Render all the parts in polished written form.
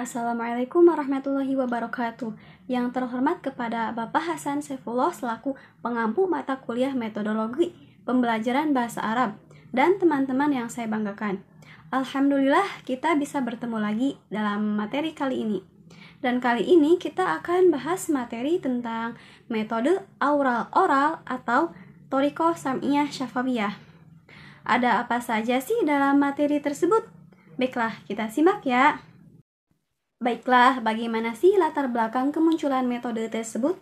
Assalamualaikum warahmatullahi wabarakatuh. Yang terhormat kepada Bapak Hasan Saifullah selaku pengampu mata kuliah metodologi pembelajaran bahasa Arab dan teman-teman yang saya banggakan. Alhamdulillah kita bisa bertemu lagi dalam materi kali ini. Dan kali ini kita akan bahas materi tentang metode aural-oral atau Thoriqah Sam'iyah Syafawiyah. Ada apa saja sih dalam materi tersebut? Baiklah, kita simak ya. Baiklah, bagaimana sih latar belakang kemunculan metode tersebut?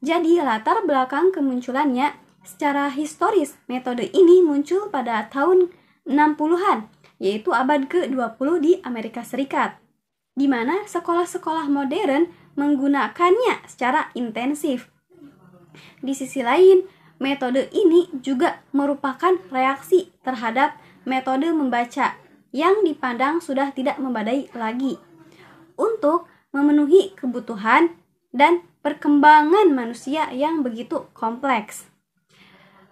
Jadi, latar belakang kemunculannya secara historis, metode ini muncul pada tahun 60-an, yaitu abad ke-20 di Amerika Serikat, di mana sekolah-sekolah modern menggunakannya secara intensif. Di sisi lain, metode ini juga merupakan reaksi terhadap metode membaca yang dipandang sudah tidak memadai lagi untuk memenuhi kebutuhan dan perkembangan manusia yang begitu kompleks.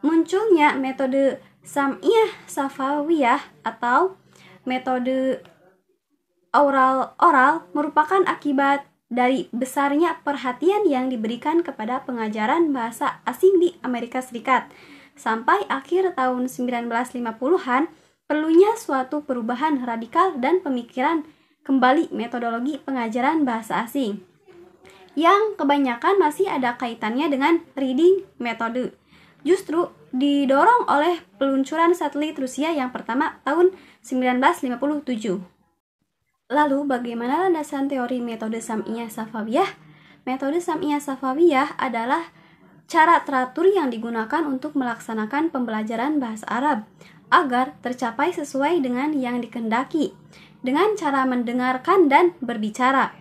Munculnya metode Sam'iyah Syafawiyah atau metode aural-oral merupakan akibat dari besarnya perhatian yang diberikan kepada pengajaran bahasa asing di Amerika Serikat. Sampai akhir tahun 1950-an, perlunya suatu perubahan radikal dan pemikiran kembali metodologi pengajaran bahasa asing yang kebanyakan masih ada kaitannya dengan reading metode. Justru didorong oleh peluncuran satelit Rusia yang pertama tahun 1957. Lalu bagaimana landasan teori metode Sam'iyah Syafawiyah? Metode Sam'iyah Syafawiyah adalah cara teratur yang digunakan untuk melaksanakan pembelajaran bahasa Arab agar tercapai sesuai dengan yang dikehendaki, dengan cara mendengarkan dan berbicara.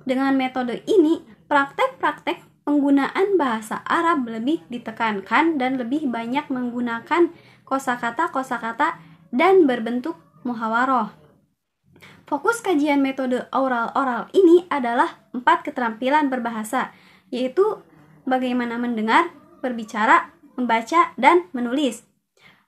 Dengan metode ini, praktek-praktek penggunaan bahasa Arab lebih ditekankan dan lebih banyak menggunakan kosakata-kosakata dan berbentuk muhawaroh. Fokus kajian metode aural-oral ini adalah 4 keterampilan berbahasa, yaitu bagaimana mendengar, berbicara, membaca, dan menulis.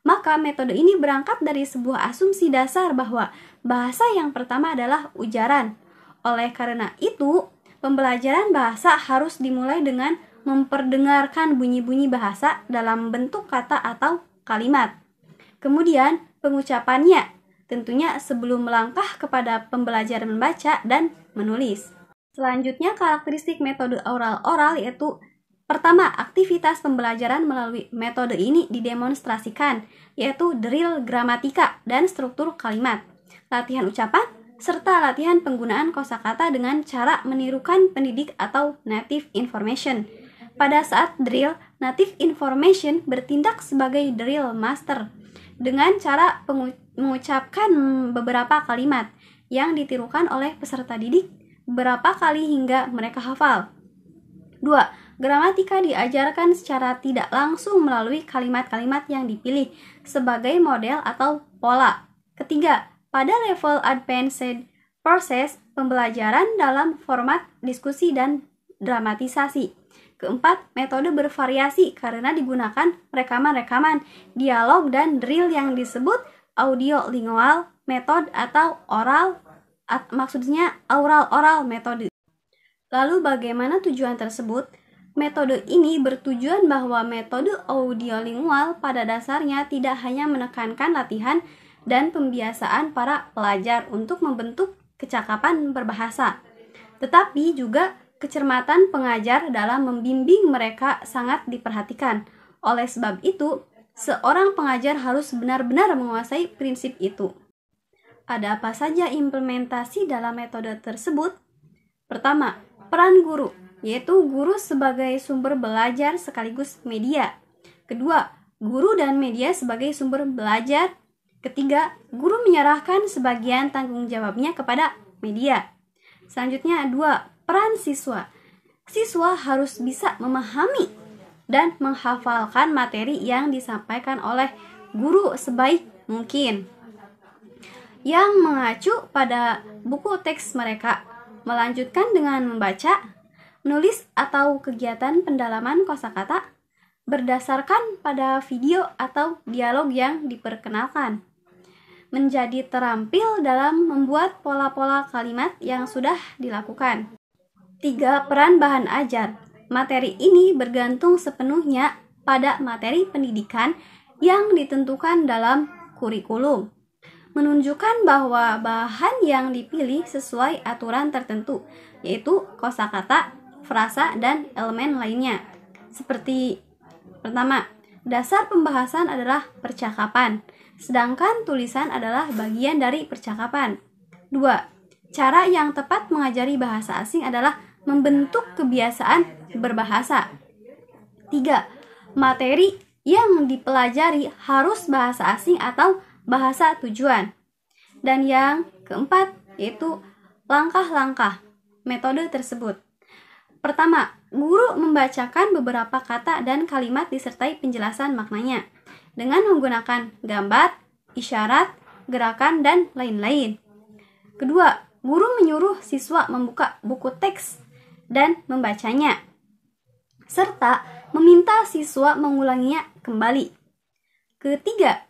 Maka metode ini berangkat dari sebuah asumsi dasar bahwa bahasa yang pertama adalah ujaran. Oleh karena itu, pembelajaran bahasa harus dimulai dengan memperdengarkan bunyi-bunyi bahasa dalam bentuk kata atau kalimat. Kemudian, pengucapannya, tentunya sebelum melangkah kepada pembelajaran membaca dan menulis. Selanjutnya, karakteristik metode aural-oral yaitu pertama, aktivitas pembelajaran melalui metode ini didemonstrasikan, yaitu drill gramatika dan struktur kalimat, latihan ucapan, serta latihan penggunaan kosakata dengan cara menirukan pendidik atau native information. Pada saat drill, native information bertindak sebagai drill master dengan cara mengucapkan beberapa kalimat yang ditirukan oleh peserta didik beberapa kali hingga mereka hafal. 2. Gramatika diajarkan secara tidak langsung melalui kalimat-kalimat yang dipilih sebagai model atau pola. Ketiga, pada level advanced process, pembelajaran dalam format diskusi dan dramatisasi. Keempat, metode bervariasi karena digunakan rekaman-rekaman, dialog, dan drill yang disebut audio-lingual method atau oral, maksudnya aural-oral metode. Lalu bagaimana tujuan tersebut? Metode ini bertujuan bahwa metode audiolingual pada dasarnya tidak hanya menekankan latihan dan pembiasaan para pelajar untuk membentuk kecakapan berbahasa, tetapi juga kecermatan pengajar dalam membimbing mereka sangat diperhatikan. Oleh sebab itu, seorang pengajar harus benar-benar menguasai prinsip itu. Ada apa saja implementasi dalam metode tersebut? Pertama, peran guru, yaitu guru sebagai sumber belajar sekaligus media. Kedua, guru dan media sebagai sumber belajar. Ketiga, guru menyerahkan sebagian tanggung jawabnya kepada media. Selanjutnya, 2. Peran siswa. Siswa harus bisa memahami dan menghafalkan materi yang disampaikan oleh guru sebaik mungkin, yang mengacu pada buku teks mereka, melanjutkan dengan membaca, menulis atau kegiatan pendalaman kosakata berdasarkan pada video atau dialog yang diperkenalkan. menjadi terampil dalam membuat pola-pola kalimat yang sudah dilakukan. 3. Peran bahan ajar. Materi ini bergantung sepenuhnya pada materi pendidikan yang ditentukan dalam kurikulum, menunjukkan bahwa bahan yang dipilih sesuai aturan tertentu, yaitu kosakata, frasa, dan elemen lainnya. Seperti pertama, dasar pembahasan adalah percakapan, sedangkan tulisan adalah bagian dari percakapan. 2. Cara yang tepat mengajari bahasa asing adalah membentuk kebiasaan berbahasa. 3. Materi yang dipelajari harus bahasa asing atau bahasa tujuan. Dan yang keempat, yaitu langkah-langkah metode tersebut. Pertama, guru membacakan beberapa kata dan kalimat disertai penjelasan maknanya dengan menggunakan gambar, isyarat, gerakan, dan lain-lain. Kedua, guru menyuruh siswa membuka buku teks dan membacanya, serta meminta siswa mengulanginya kembali. Ketiga,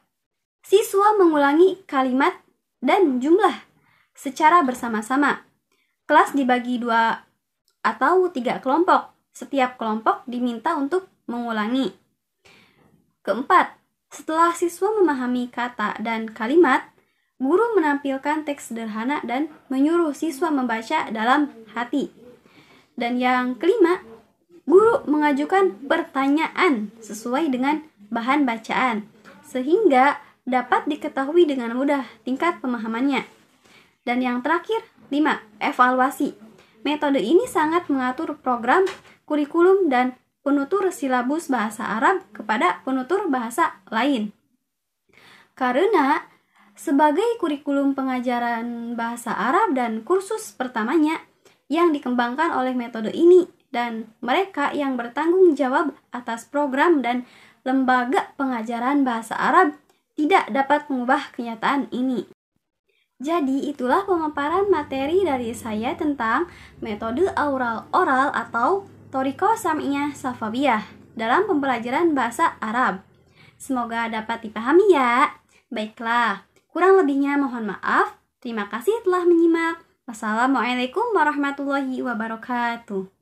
siswa mengulangi kalimat dan jumlah secara bersama-sama. Kelas dibagi 2 atau 3 kelompok. Setiap kelompok diminta untuk mengulangi. Keempat, setelah siswa memahami kata dan kalimat, guru menampilkan teks sederhana dan menyuruh siswa membaca dalam hati. Dan yang kelima, guru mengajukan pertanyaan sesuai dengan bahan bacaan, sehingga dapat diketahui dengan mudah tingkat pemahamannya. Dan yang terakhir, 5. Evaluasi. Metode ini sangat mengatur program, kurikulum, dan penutur silabus bahasa Arab kepada penutur bahasa lain. Karena sebagai kurikulum pengajaran bahasa Arab dan kursus pertamanya yang dikembangkan oleh metode ini, dan mereka yang bertanggung jawab atas program dan lembaga pengajaran bahasa Arab tidak dapat mengubah kenyataan ini. Jadi itulah pemaparan materi dari saya tentang metode oral atau Thoriqah Sam'iyah Shafawiyah dalam pembelajaran bahasa Arab. Semoga dapat dipahami ya. Baiklah, kurang lebihnya mohon maaf. Terima kasih telah menyimak. Wassalamualaikum warahmatullahi wabarakatuh.